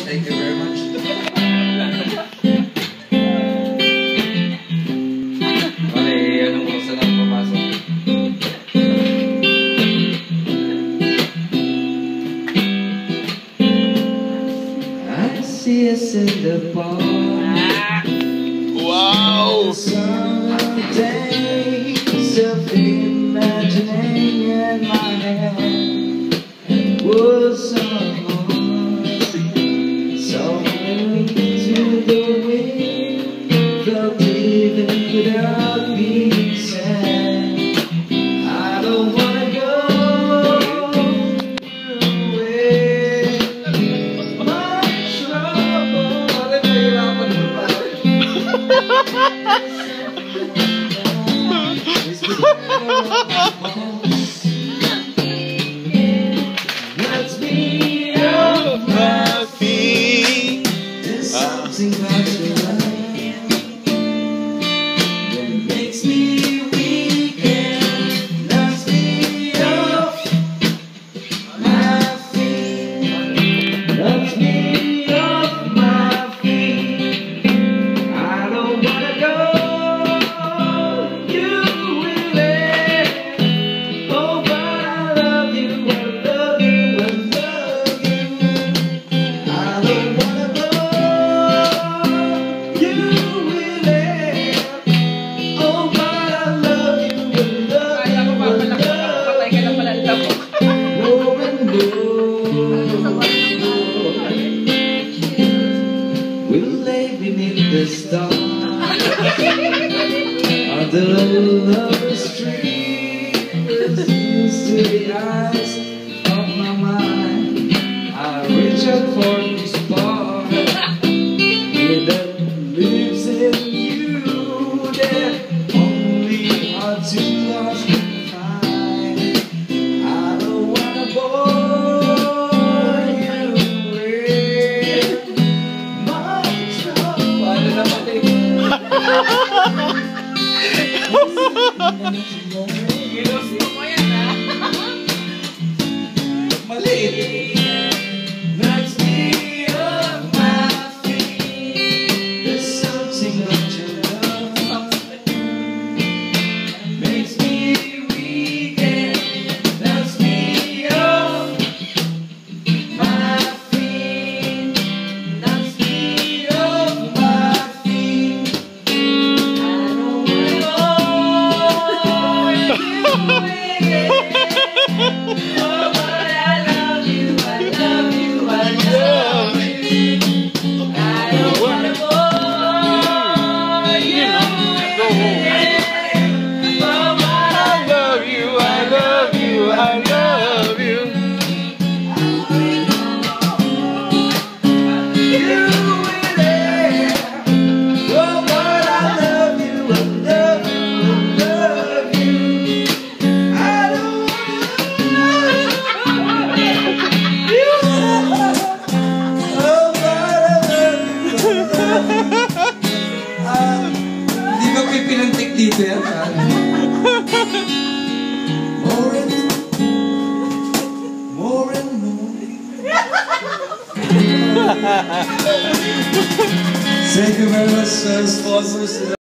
Thank you very much. Okay, anong oras na papasok? I see us in the park. Wow! Some days of imagining in my head was someone to the wind, felt even without being sad. I don't wanna go away. My trouble. Bakit nahihirapan mo pa? Let's be off my feet. There's something about your life that makes me weak and knocks me off my feet. Knocks me off my feet. I don't wanna go. You will let. Oh, but I love you. I love you. I love you. I don't wanna go. You will let. Oh, but I love you. I love you. I love you. No and no. We'll lay beneath the stars under a lover's tree. Listens to the eyes of my mind. I reach out for this spark that lives in you, that only our two hearts can find. I don't wanna bore you with my trouble. Paano naman eh? Ginusto mo yan, ha? Mali. Knocks me off my feet. There's something about your love makes me weak and knocks me off my feet. Knocks me off my feet. I don't wanna go away. Oh, but I love you. I love you. I love you. I don't wanna go. You oh, but I love you. I love you. I love you. You will let. Oh, but I love you. I love you. I love you. I don't wanna you. Oh, but I love you. Hindi ba may pinantik dito yan? More and more and more. Thank you very much, sponsors.